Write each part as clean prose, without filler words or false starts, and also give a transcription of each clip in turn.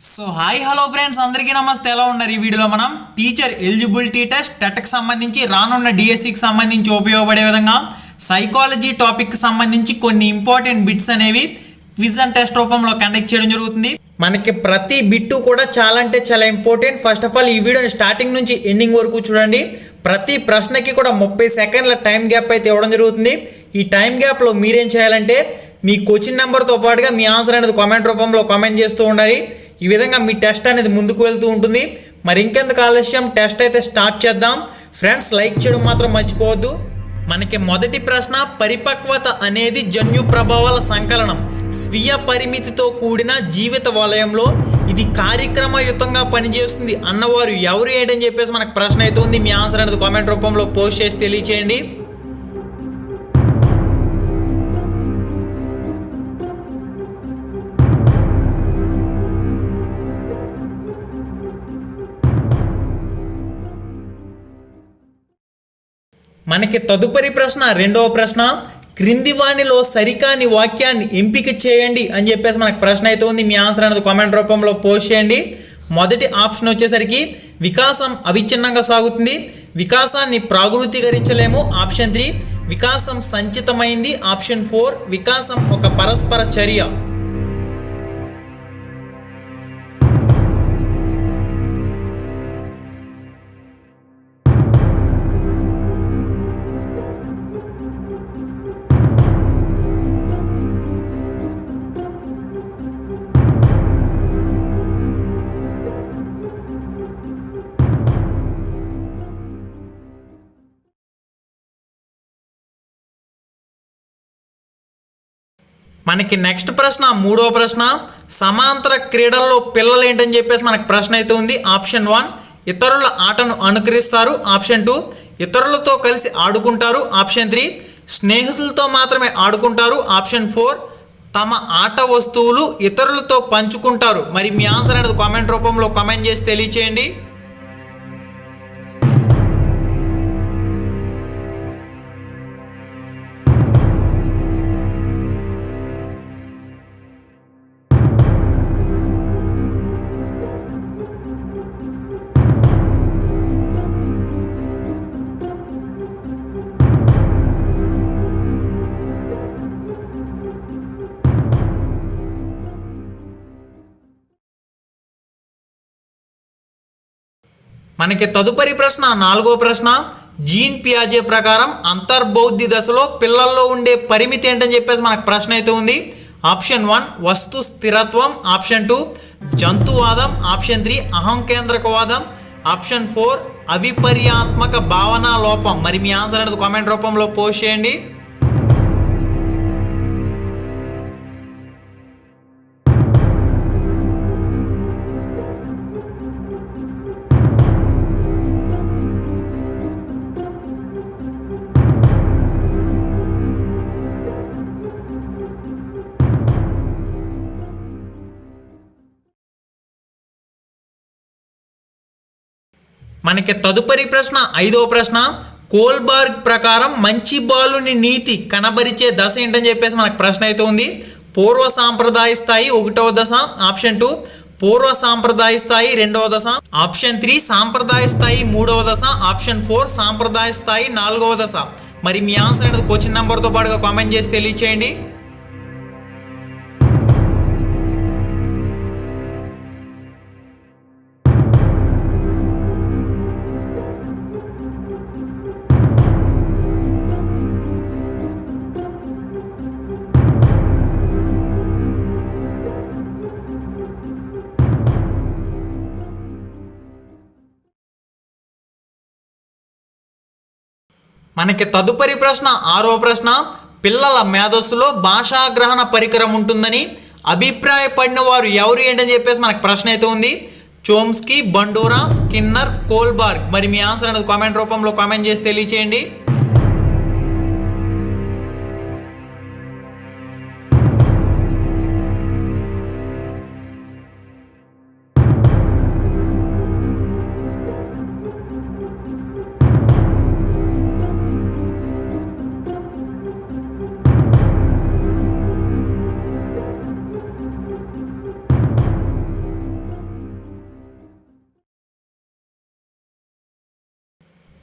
So hi hello friends అందరికీ నమస్తే. ఎలా ఉన్నారు? ఈ వీడియోలో మనం టీచర్ ఎలిజిబిలిటీ టెస్ట్ టెట్కి సంబంధించి రానున్న డిఎస్సికి సంబంధించి ఉపయోగపడే విధంగా సైకాలజీ టాపిక్కి సంబంధించి కొన్ని ఇంపార్టెంట్ బిట్స్ అనేవి క్విజ్ అండ్ టెస్ట్ రూపంలో కండక్ట్ చేయడం జరుగుతుంది. మనకి ప్రతి బిట్టు కూడా చాలా అంటే చాలా ఇంపార్టెంట్. ఫస్ట్ ఆఫ్ ఆల్ ఈ వీడియోని స్టార్టింగ్ నుంచి ఎండింగ్ వరకు చూడండి. ప్రతి ప్రశ్నకి కూడా 30 సెకండ్ల టైం గ్యాప్ అయితే ఇవ్వడం జరుగుతుంది. ఈ టైం గ్యాప్లో మీరేం చేయాలంటే మీ క్వశ్చన్ నెంబర్తో పాటుగా మీ ఆన్సర్ అనేది కామెంట్ రూపంలో కామెంట్ చేస్తూ ఉండాలి. ఈ విధంగా మీ టెస్ట్ అనేది ముందుకు వెళ్తూ ఉంటుంది. మరి ఇంకెందుకు ఆలస్యం, టెస్ట్ అయితే స్టార్ట్ చేద్దాం. ఫ్రెండ్స్ లైక్ చేయడం మాత్రం మర్చిపోవద్దు. మనకి మొదటి ప్రశ్న, పరిపక్వత అనేది జన్యు ప్రభావాల సంకలనం. స్వీయ పరిమితితో కూడిన జీవిత వలయంలో ఇది కార్యక్రమయుతంగా పనిచేస్తుంది అన్నవారు ఎవరు ఏంటని చెప్పేసి మనకు ప్రశ్న అయితే ఉంది. మీ ఆన్సర్ అనేది కామెంట్ రూపంలో పోస్ట్ చేసి తెలియచేయండి. మనకి తదుపరి ప్రశ్న, రెండవ ప్రశ్న, క్రింది వాణిలో సరికాని వాక్యాన్ని ఎంపిక చేయండి అని చెప్పేసి మనకు ప్రశ్న అయితే ఉంది. మీ ఆన్సర్ అనేది కామెంట్ రూపంలో పోస్ట్ చేయండి. మొదటి ఆప్షన్ వచ్చేసరికి వికాసం అవిచ్ఛిన్నంగా సాగుతుంది, వికాసాన్ని ప్రాగృతీకరించలేము. ఆప్షన్ 3 వికాసం సంచితమైంది. ఆప్షన్ 4 వికాసం ఒక పరస్పర చర్య. మనకి నెక్స్ట్ ప్రశ్న, మూడవ ప్రశ్న, సమాంతర క్రీడల్లో పిల్లలు ఏంటని చెప్పేసి మనకు ప్రశ్న అయితే ఉంది. ఆప్షన్ 1 ఇతరుల ఆటను అనుకరిస్తారు. ఆప్షన్ 2 ఇతరులతో కలిసి ఆడుకుంటారు. ఆప్షన్ 3 స్నేహితులతో మాత్రమే ఆడుకుంటారు. ఆప్షన్ 4 తమ ఆట వస్తువులు ఇతరులతో పంచుకుంటారు. మరి మీ ఆన్సర్ అనేది కామెంట్ రూపంలో కామెంట్ చేసి తెలియచేయండి. మనకి తదుపరి ప్రశ్న, నాలుగో ప్రశ్న, జీన్ పియాజే ప్రకారం అంతర్బౌద్ధి దశలో పిల్లల్లో ఉండే పరిమితి ఏంటని చెప్పేసి మనకు ప్రశ్న అయితే ఉంది. ఆప్షన్ 1 వస్తు స్థిరత్వం. ఆప్షన్ 2 జంతువాదం. ఆప్షన్ 3 అహంకేంద్రకవాదం. ఆప్షన్ 4 అవిపర్యాత్మక భావన లోపం. మరి మీ ఆన్సర్ అనేది కామెంట్ రూపంలో పోస్ట్ చేయండి. మనకి తదుపరి ప్రశ్న, ఐదవ ప్రశ్న, కోల్బర్గ్ ప్రకారం మంచి బాలుని నీతి కనబరిచే దశ ఏంటని చెప్పేసి మనకు ప్రశ్న అయితే ఉంది. పూర్వ సాంప్రదాయ స్థాయి 1వ దశ. ఆప్షన్ 2 పూర్వ సాంప్రదాయ స్థాయి 2వ దశ. ఆప్షన్ 3 సాంప్రదాయ స్థాయి 3వ దశ. ఆప్షన్ 4 సాంప్రదాయ స్థాయి 4వ దశ. మరి మీ ఆన్సర్ అనేది క్వశ్చన్ నెంబర్తో పాటుగా కామెంట్ చేసి తెలియచేయండి. మనకి తదుపరి ప్రశ్న, ఆరవ ప్రశ్న, పిల్లల మేధస్సులో భాషాగ్రహణ పరికరం ఉంటుందని అభిప్రాయపడిన వారు ఎవరు ఏంటని చెప్పేసి మనకు ప్రశ్న అయితే ఉంది. Chomsky, Bandura, Skinner, Kohlberg. మరి మీ ఆన్సర్ అనేది కామెంట్ రూపంలో కామెంట్ చేసి తెలియచేయండి.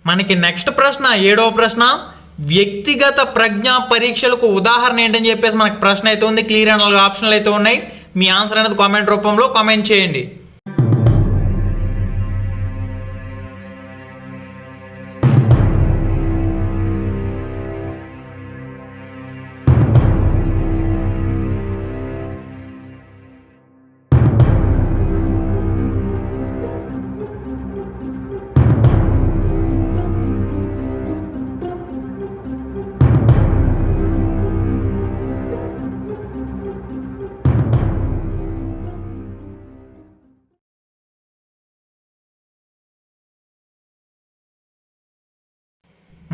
మనకి నెక్స్ట్ ప్రశ్న 7వ ప్రశ్న, వ్యక్తిగత ప్రజ్ఞా పరీక్షలకు ఉదాహరణ ఏంటని చెప్పేసి మనకి ప్రశ్న అయితే ఉంది. క్లియర్ అండ్ 4 ఆప్షన్లు అయితే ఉన్నాయి. మీ ఆన్సర్ అనేది కామెంట్ రూపంలో కామెంట్ చేయండి.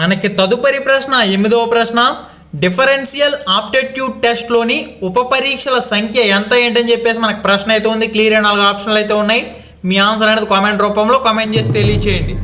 మనకి తదుపరి ప్రశ్న 8వ ప్రశ్న, డిఫరెన్షియల్ ఆప్టిట్యూడ్ టెస్ట్లోని ఉప పరీక్షల సంఖ్య ఎంత ఏంటని చెప్పేసి మనకు ప్రశ్న అయితే ఉంది. క్లియర్ అండ్ 4 ఆప్షన్లు అయితే ఉన్నాయి. మీ ఆన్సర్ అనేది కామెంట్ రూపంలో కామెంట్ చేసి తెలియచేయండి.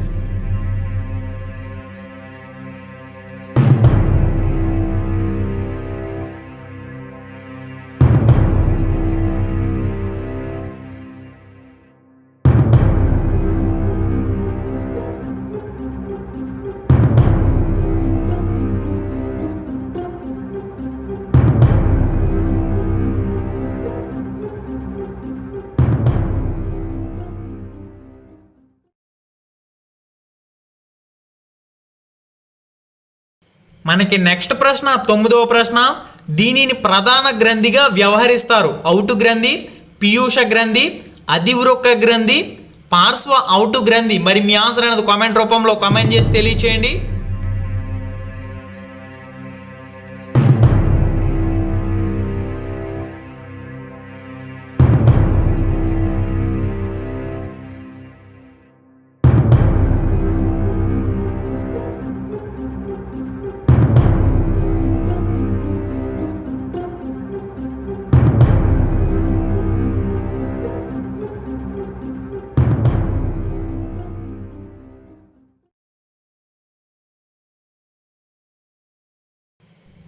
మనకి నెక్స్ట్ ప్రశ్న 9వ ప్రశ్న, దీనిని ప్రధాన గ్రంథిగా వ్యవహరిస్తారు. ఔటు గ్రంథి, పీయూష గ్రంథి, అధివృక్క గ్రంథి, పార్శ్వ ఔటు గ్రంథి. మరి మీ ఆన్సర్ అనేది కామెంట్ రూపంలో కామెంట్ చేసి తెలియచేయండి.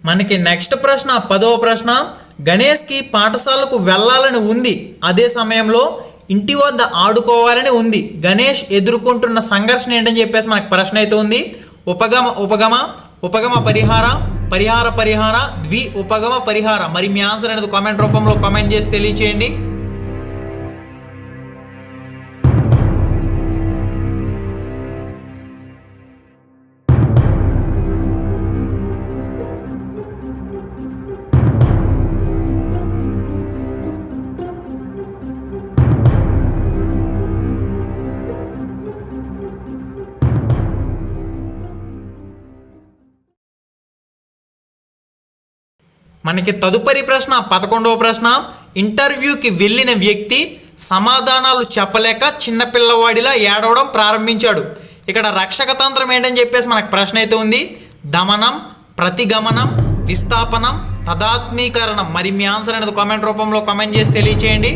మనకి నెక్స్ట్ ప్రశ్న 10వ ప్రశ్న, గణేష్కి పాఠశాలకు వెళ్ళాలని ఉంది, అదే సమయంలో ఇంటి వద్ద ఆడుకోవాలని ఉంది. గణేష్ ఎదుర్కొంటున్న సంఘర్షణ ఏంటని చెప్పేసి మనకు ప్రశ్న అయితే ఉంది. ఉపగమ ఉపగమ, ఉపగమ పరిహార, పరిహార పరిహార, ద్వి ఉపగమ పరిహార. మరి మీ ఆన్సర్ అనేది కామెంట్ రూపంలో కామెంట్ చేసి తెలియచేయండి. మనకి తదుపరి ప్రశ్న 11వ ప్రశ్న, ఇంటర్వ్యూకి వెళ్ళిన వ్యక్తి సమాధానాలు చెప్పలేక చిన్నపిల్లవాడిలా ఏడవడం ప్రారంభించాడు. ఇక్కడ రక్షక తంత్రం ఏంటని చెప్పేసి మనకు ప్రశ్న అయితే ఉంది. దమనం, ప్రతిగమనం, విస్థాపనం, తదాత్మీకరణం. మరి మీ ఆన్సర్ అనేది కామెంట్ రూపంలో కామెంట్ చేసి తెలియచేయండి.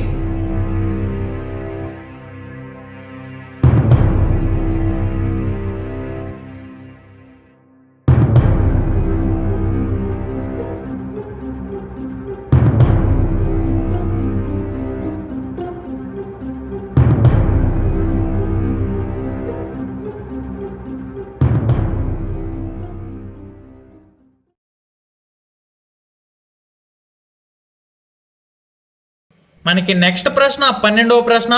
మనకి నెక్స్ట్ ప్రశ్న 12వ ప్రశ్న,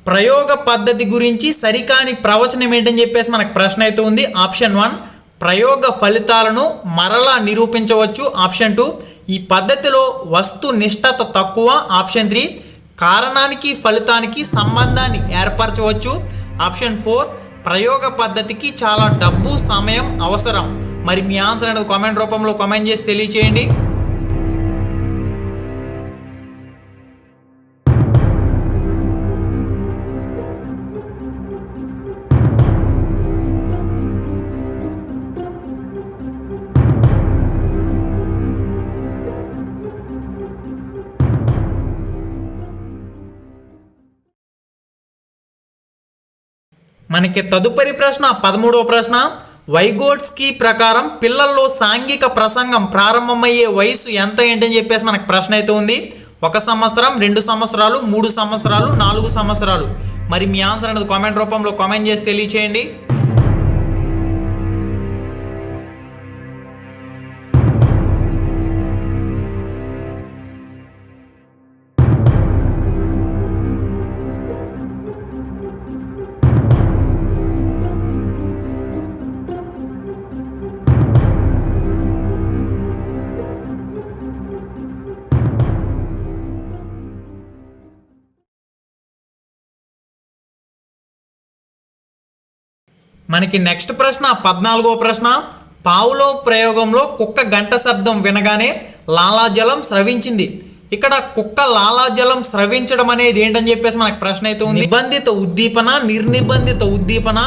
ప్రయోగ పద్ధతి గురించి సరికాని ప్రవచనం ఏంటని చెప్పేసి మనకు ప్రశ్న అయితే ఉంది. ఆప్షన్ 1, ప్రయోగ ఫలితాలను మరలా నిరూపించవచ్చు. ఆప్షన్ 2, ఈ పద్ధతిలో వస్తు నిష్ఠత తక్కువ. ఆప్షన్ 3, కారణానికి ఫలితానికి సంబంధాన్ని ఏర్పరచవచ్చు. ఆప్షన్ 4, ప్రయోగ పద్ధతికి చాలా డబ్బు సమయం అవసరం. మరి మీ ఆన్సర్ అనేది కామెంట్ రూపంలో కామెంట్ చేసి తెలియచేయండి. మనకి తదుపరి ప్రశ్న 13వ ప్రశ్న, వైగోట్స్కీ ప్రకారం పిల్లల్లో సాంఘిక ప్రసంగం ప్రారంభమయ్యే వయసు ఎంత ఏంటని చెప్పేసి మనకు ప్రశ్న అయితే ఉంది. 1 సంవత్సరం, 2 సంవత్సరాలు, 3 సంవత్సరాలు, 4 సంవత్సరాలు. మరి మీ ఆన్సర్ అనేది కామెంట్ రూపంలో కామెంట్ చేసి తెలియచేయండి. మనకి నెక్స్ట్ ప్రశ్న 14వ ప్రశ్న. పావులో ప్రయోగంలో కుక్క గంట శబ్దం వినగానే లాలాజలం స్రవించింది. ఇక్కడ కుక్క లాలాజలం స్రవించడం అనేది ఏంటని చెప్పేసి మనకు ప్రశ్న అయితే ఉంది. నిబంధిత ఉద్దీపన, నిర్నిబంధిత ఉద్దీపన,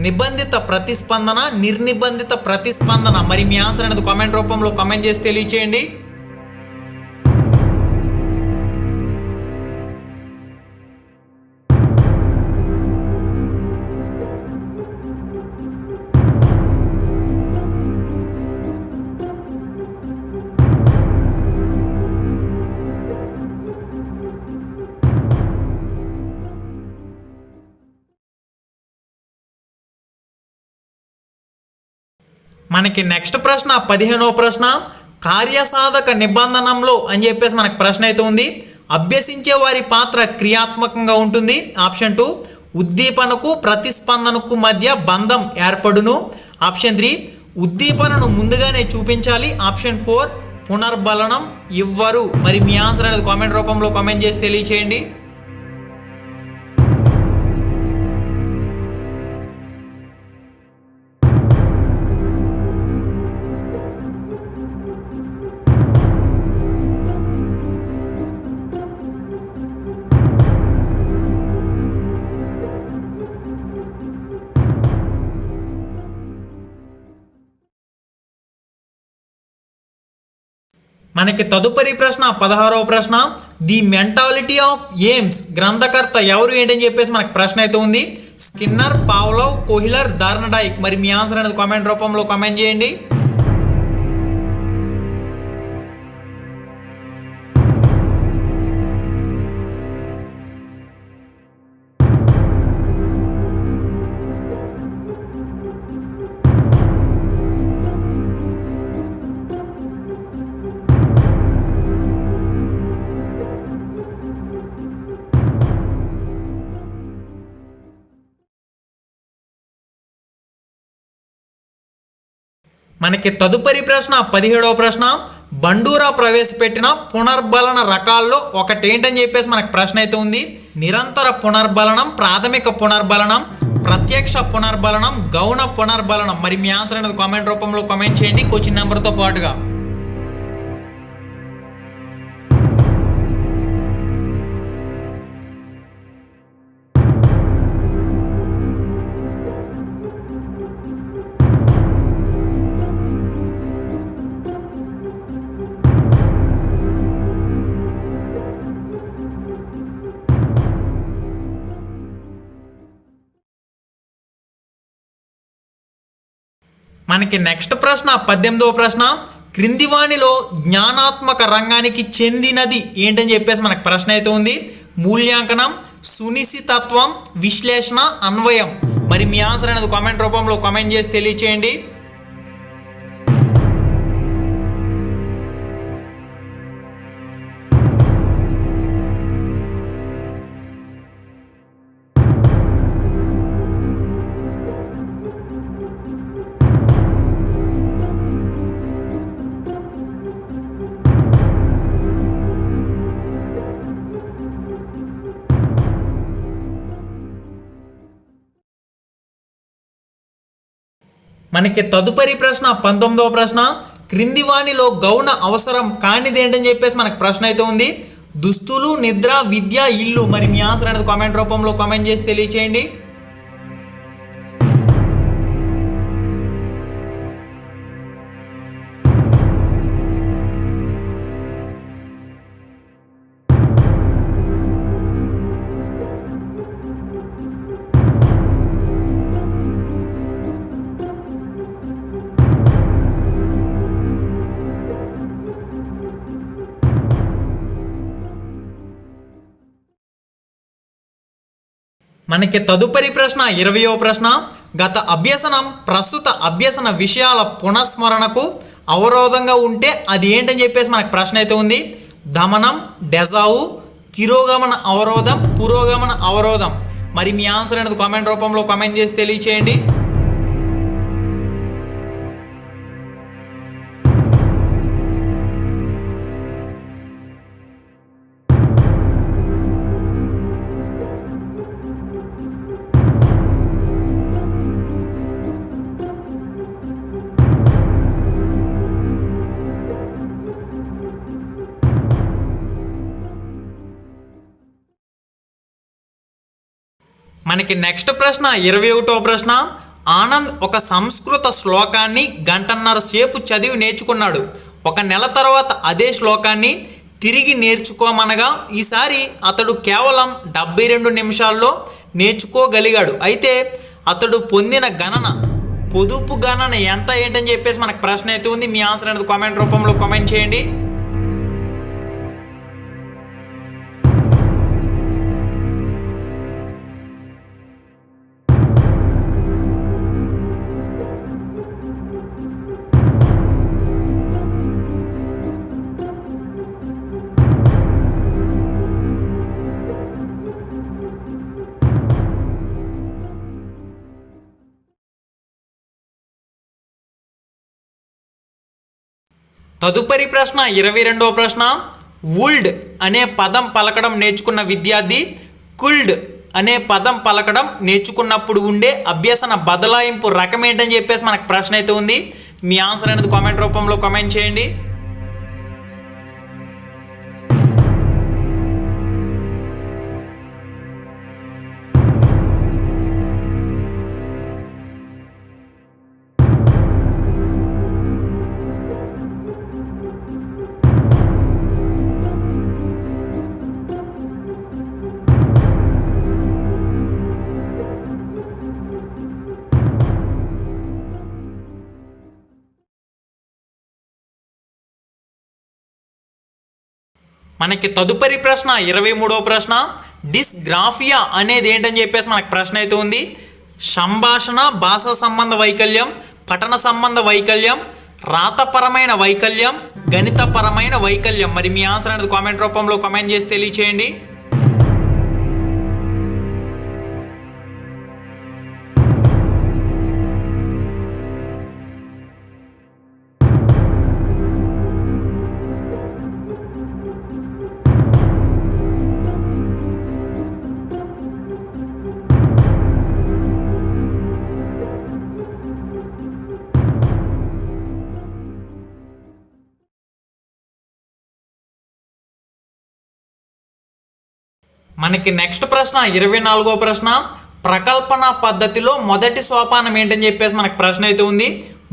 నిబంధిత ప్రతిస్పందన, నిర్నిబంధిత ప్రతిస్పందన. మరి మీ ఆన్సర్ అనేది కామెంట్ రూపంలో కామెంట్ చేసి తెలియచేయండి. మనకి నెక్స్ట్ ప్రశ్న 15వ ప్రశ్న. కార్యసాధక నిబంధనంలో అని చెప్పేసి మనకు ప్రశ్న అయితే ఉంది. అభ్యసించే వారి పాత్ర క్రియాత్మకంగా ఉంటుంది. ఆప్షన్ 2 ఉద్దీపనకు ప్రతిస్పందనకు మధ్య బంధం ఏర్పడును. ఆప్షన్ 3 ఉద్దీపనను ముందుగానే చూపించాలి. ఆప్షన్ 4 పునర్బలనం ఇవ్వరు. మరి మీ ఆన్సర్ అనేది కామెంట్ రూపంలో కామెంట్ చేసి తెలియచేయండి. మనకి తదుపరి ప్రశ్న 16వ ప్రశ్న. ది మెంటాలిటీ ఆఫ్ ఎయిమ్స్ గ్రంథకర్త ఎవరు ఏంటని చెప్పేసి మనకు ప్రశ్న అయితే ఉంది. Skinner, Pavlov, Kohler, Thorndike. మరి మీ ఆన్సర్ అనేది కామెంట్ రూపంలో కామెంట్ చేయండి. మనకి తదుపరి ప్రశ్న 17వ ప్రశ్న. బండూరా ప్రవేశపెట్టిన పునర్బలన రకాల్లో ఒకటి ఏంటని చెప్పేసి మనకు ప్రశ్న అయితే ఉంది. నిరంతర పునర్బలనం, ప్రాథమిక పునర్బలనం, ప్రత్యక్ష పునర్బలనం, గౌణ పునర్బలనం. మరి మీ ఆన్సర్ అనేది కామెంట్ రూపంలో కామెంట్ చేయండి క్వశ్చన్ నెంబర్తో పాటుగా. మనకి నెక్స్ట్ ప్రశ్న 18వ ప్రశ్న. క్రింది వాణిలో జ్ఞానాత్మక రంగానికి చెందినది ఏంటని చెప్పేసి మనకు ప్రశ్న అయితే ఉంది. మూల్యాంకనం, సునిశ్చితత్వం, విశ్లేషణ, అన్వయం. మరి మీ ఆన్సర్ అనేది కామెంట్ రూపంలో కామెంట్ చేసి తెలియచేయండి. మనకి తదుపరి ప్రశ్న 19వ ప్రశ్న. క్రింది వాణిలో గౌణ అవసరం కానిది ఏంటని చెప్పేసి మనకు ప్రశ్న అయితే ఉంది. దుస్తులు, నిద్ర, విద్య, ఇల్లు. మరి మీ ఆన్సర్ అనేది కామెంట్ రూపంలో కామెంట్ చేసి తెలియచేయండి. మనకి తదుపరి ప్రశ్న 20వ ప్రశ్న. గత అభ్యసనం ప్రస్తుత అభ్యసన విషయాల పునఃస్మరణకు అవరోధంగా ఉంటే అది ఏంటని చెప్పేసి మనకు ప్రశ్న అయితే ఉంది. దమనం, డెజావు, తిరోగమన అవరోధం, పురోగమన అవరోధం. మరి మీ ఆన్సర్ అనేది కామెంట్ రూపంలో కామెంట్ చేసి తెలియచేయండి. మనకి నెక్స్ట్ ప్రశ్న 21వ ప్రశ్న. ఆనంద్ ఒక సంస్కృత శ్లోకాన్ని గంటన్నర సేపు చదివి నేర్చుకున్నాడు. ఒక నెల తర్వాత అదే శ్లోకాన్ని తిరిగి నేర్చుకోమనగా ఈసారి అతడు కేవలం 72 నిమిషాల్లో నేర్చుకోగలిగాడు. అయితే అతడు పొందిన పొదుపు గణన ఎంత ఏంటని చెప్పేసి మనకు ప్రశ్న అయితే ఉంది. మీ ఆన్సర్ అనేది కామెంట్ రూపంలో కామెంట్ చేయండి. తదుపరి ప్రశ్న 22వ ప్రశ్న. వుల్డ్ అనే పదం పలకడం నేర్చుకున్న విద్యార్థి కుల్డ్ అనే పదం పలకడం నేర్చుకున్నప్పుడు ఉండే అభ్యసన బదలాయింపు రకం ఏంటని చెప్పేసి మనకు ప్రశ్న అయితే ఉంది. మీ ఆన్సర్ అనేది కామెంట్ రూపంలో కామెంట్ చేయండి. మనకి తదుపరి ప్రశ్న 23వ ప్రశ్న. డిస్గ్రాఫియా అనేది ఏంటని చెప్పేసి మనకు ప్రశ్న అయితే ఉంది. సంభాషణ భాషా సంబంధ వైకల్యం, పఠన సంబంధ వైకల్యం, రాతపరమైన వైకల్యం, గణితపరమైన వైకల్యం. మరి మీ ఆన్సర్ అనేది కామెంట్ రూపంలో కామెంట్ చేసి తెలియచేయండి. మనకి నెక్స్ట్ ప్రశ్న 24వ ప్రశ్న. ప్రకల్పన పద్ధతిలో మొదటి సోపానం ఏంటని చెప్పేసి మనకు ప్రశ్న అయితే ఉంది.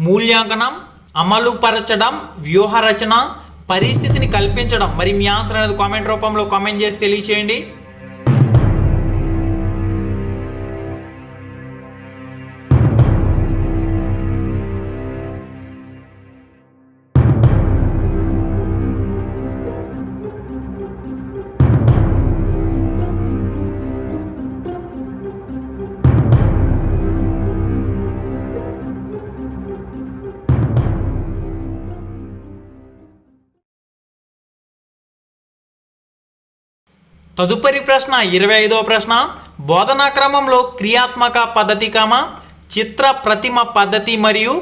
మూల్యాంకనం, అమలు పరచడం, వ్యూహరచన, పరిస్థితిని కల్పించడం. మరి మీ ఆన్సర్ అనేది కామెంట్ రూపంలో కామెంట్ చేసి తెలియచేయండి. తదుపరి ప్రశ్న 25వ ప్రశ్న. బోధనా క్రమంలో క్రియాత్మక పద్ధతి, చిత్ర ప్రతిమ పద్ధతి మరియు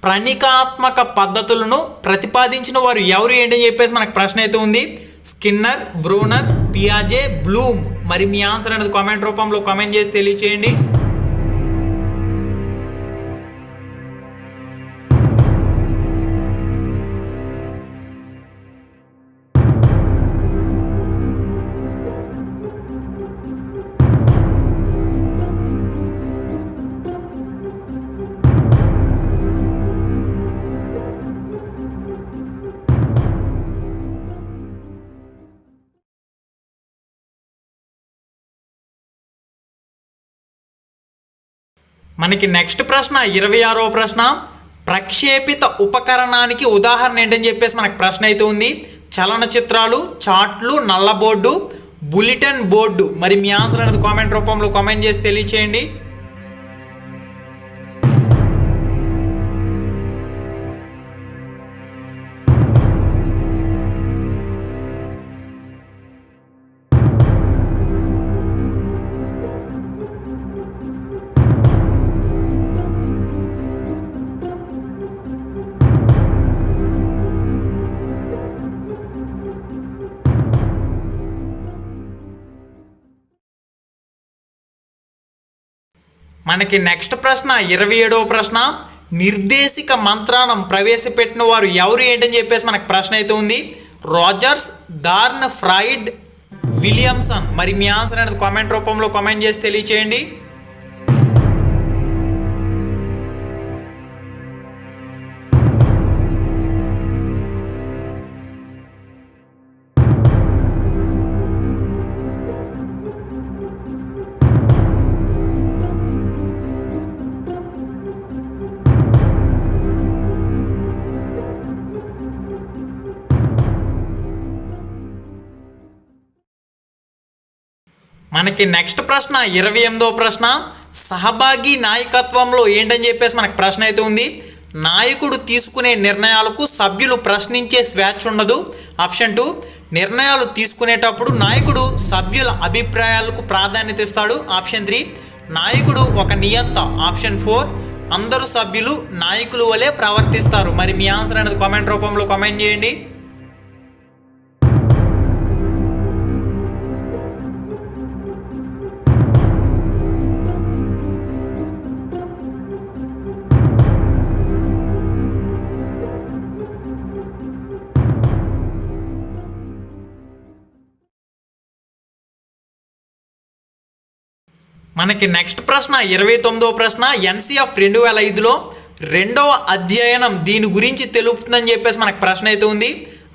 ప్రణికాత్మక పద్ధతులను ప్రతిపాదించిన వారు ఎవరు ఏంటని చెప్పేసి మనకు ప్రశ్న అయితే ఉంది. స్కిన్నర్, బ్రూనర్, పియాజే, బ్లూమ్. మరి మీ ఆన్సర్ అనేది కామెంట్ రూపంలో కామెంట్ చేసి తెలియచేయండి. మనకి నెక్స్ట్ ప్రశ్న 26వ ప్రశ్న. ప్రక్షేపిత ఉపకరణానికి ఉదాహరణ ఏంటని చెప్పేసి మనకు ప్రశ్న అయితే ఉంది. చలనచిత్రాలు, చార్ట్లు, నల్లబోర్డు, బులెటిన్ బోర్డు. మరి మీ ఆన్సర్ అనేది కామెంట్ రూపంలో కామెంట్ చేసి తెలియచేయండి. మనకి నెక్స్ట్ ప్రశ్న 27వ ప్రశ్న. నిర్దేశిక మంత్రానం ప్రవేశపెట్టిన వారు ఎవరు ఏంటని చెప్పేసి మనకు ప్రశ్న అయితే ఉంది. Rogers, Thorn, Freud, Williamson. మరి మీ ఆన్సర్ అనేది కామెంట్ రూపంలో కామెంట్ చేసి తెలియచేయండి. మనకి నెక్స్ట్ ప్రశ్న 28వ ప్రశ్న. సహభాగి నాయకత్వంలో ఏంటని చెప్పేసి మనకు ప్రశ్న అయితే ఉంది. నాయకుడు తీసుకునే నిర్ణయాలకు సభ్యులు ప్రశ్నించే స్వేచ్ఛ ఉండదు. ఆప్షన్ 2, నిర్ణయాలు తీసుకునేటప్పుడు నాయకుడు సభ్యుల అభిప్రాయాలకు ప్రాధాన్యత ఇస్తాడు. ఆప్షన్ 3, నాయకుడు ఒక నియంత. ఆప్షన్ 4, అందరూ సభ్యులు నాయకులు వలె ప్రవర్తిస్తారు. మరి మీ ఆన్సర్ అనేది కామెంట్ రూపంలో కామెంట్ చేయండి. మనకి నెక్స్ట్ ప్రశ్న 29వ ప్రశ్న. NCF 2005లో 2వ అధ్యయనం దీని గురించి తెలుపుతుందని చెప్పేసి మనకు ప్రశ్న అయితే ఉంది.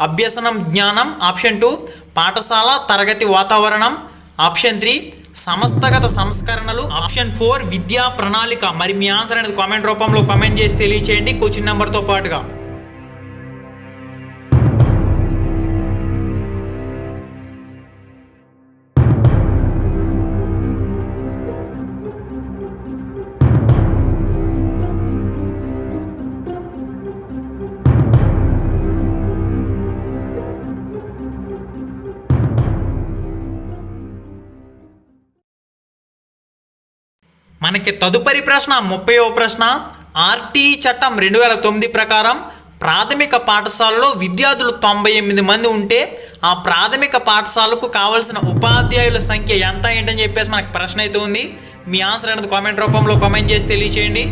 అభ్యసనం జ్ఞానం. ఆప్షన్ 2, పాఠశాల తరగతి వాతావరణం. ఆప్షన్ 3, సంస్థాగత సంస్కరణలు. ఆప్షన్ 4, విద్యా ప్రణాళిక. మరి మీ ఆన్సర్ అనేది కామెంట్ రూపంలో కామెంట్ చేసి తెలియచేయండి క్వశ్చన్ నెంబర్తో పాటుగా. మనకి తదుపరి ప్రశ్న 30వ ప్రశ్న. ఆర్టీఈ చట్టం 2009 ప్రకారం ప్రాథమిక పాఠశాలలో విద్యార్థులు 98 మంది ఉంటే ఆ ప్రాథమిక పాఠశాలకు కావాల్సిన ఉపాధ్యాయుల సంఖ్య ఎంత ఏంటని చెప్పేసి మనకు ప్రశ్న అయితే ఉంది. మీ ఆన్సర్ అనేది కామెంట్ రూపంలో కామెంట్ చేసి తెలియచేయండి.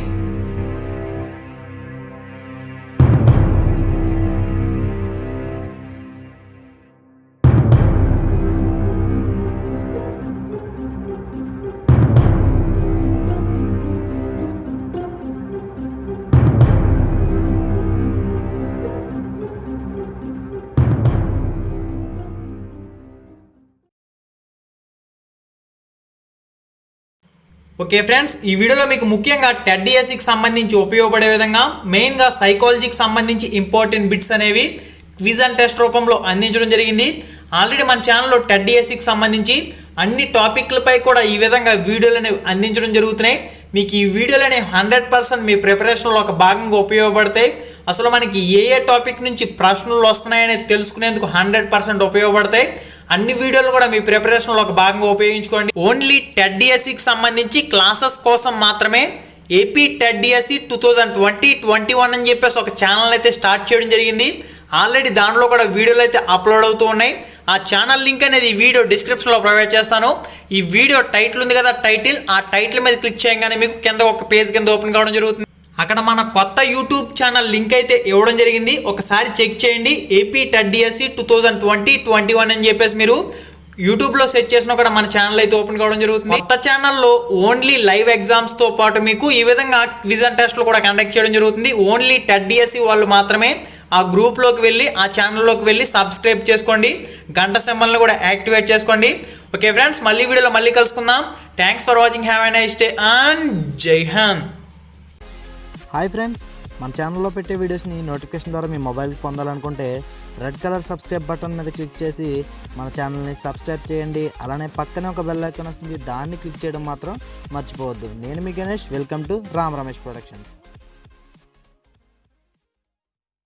ఓకే ఫ్రెండ్స్, ఈ వీడియోలో మీకు ముఖ్యంగా టెట్ డిఎస్సికి సంబంధించి ఉపయోగపడే విధంగా మెయిన్గా సైకాలజీకి సంబంధించి ఇంపార్టెంట్ బిట్స్ అనేవి క్విజ్ అండ్ టెస్ట్ రూపంలో అందించడం జరిగింది. ఆల్రెడీ మన ఛానల్లో టెట్ డిఎస్సికి సంబంధించి అన్ని టాపిక్లపై కూడా ఈ విధంగా వీడియోలు అనేవి అందించడం జరుగుతున్నాయి. మీకు ఈ వీడియోలు అనేవి 100% మీ ప్రిపరేషన్లో ఒక భాగంగా ఉపయోగపడతాయి. అసలు మనకి ఏ టాపిక్ నుంచి ప్రశ్నలు వస్తున్నాయని తెలుసుకునేందుకు 100% ఉపయోగపడతాయి. అన్ని వీడియోలు కూడా మీ ప్రిపరేషన్లో ఒక భాగంగా ఉపయోగించుకోండి. ఓన్లీ టెట్ డిఎస్సికి సంబంధించి క్లాసెస్ కోసం మాత్రమే ఏపీ టెట్ డిఎస్సి 2020-21 అని చెప్పేసి ఒక ఛానల్ అయితే స్టార్ట్ చేయడం జరిగింది. ఆల్రెడీ దాంట్లో కూడా వీడియోలు అయితే అప్లోడ్ అవుతూ ఉన్నాయి. ఆ ఛానల్ లింక్ అనేది ఈ వీడియో డిస్క్రిప్షన్లో ప్రొవైడ్ చేస్తాను. ఈ వీడియో టైటిల్ ఉంది కదా, ఆ టైటిల్ మీద క్లిక్ చేయగానే మీకు కింద ఒక పేజ్ కింద ఓపెన్ కావడం జరుగుతుంది. అక్కడ మన కొత్త యూట్యూబ్ ఛానల్ లింక్ అయితే ఇవ్వడం జరిగింది. ఒకసారి చెక్ చేయండి. ఏపీ టెట్ డిఎస్సి 2020-21 అని చెప్పేసి మీరు యూట్యూబ్లో సెర్చ్ చేసినా కూడా మన ఛానల్ అయితే ఓపెన్ కావడం జరుగుతుంది. కొత్త ఛానల్లో ఓన్లీ లైవ్ ఎగ్జామ్స్తో పాటు మీకు ఈ విధంగా క్విజ్ అండ్ టెస్ట్లు కూడా కండక్ట్ చేయడం జరుగుతుంది. ఓన్లీ టెట్ డిఎస్సి వాళ్ళు మాత్రమే ఆ గ్రూప్లోకి వెళ్ళి ఆ ఛానల్లోకి వెళ్ళి సబ్స్క్రైబ్ చేసుకోండి. గంట సింబల్ని కూడా యాక్టివేట్ చేసుకోండి. ఓకే ఫ్రెండ్స్, మళ్ళీ వీడియోలో మళ్ళీ కలుసుకుందాం. Thanks for watching. Have a nice day and జై హింద్. హాయ్ ఫ్రెండ్స్, మన ఛానల్లో పెట్టే వీడియోస్ని నోటిఫికేషన్ ద్వారా మీ మొబైల్కి పొందాలనుకుంటే రెడ్ కలర్ సబ్స్క్రైబ్ బటన్ మీద క్లిక్ చేసి మన ఛానల్ని సబ్స్క్రైబ్ చేయండి. అలానే పక్కనే ఒక బెల్ ఐకాన్ వస్తుంది, దాన్ని క్లిక్ చేయడం మాత్రం మర్చిపోవద్దు. నేను మీ Ganesh, welcome to Ram Ramesh productions.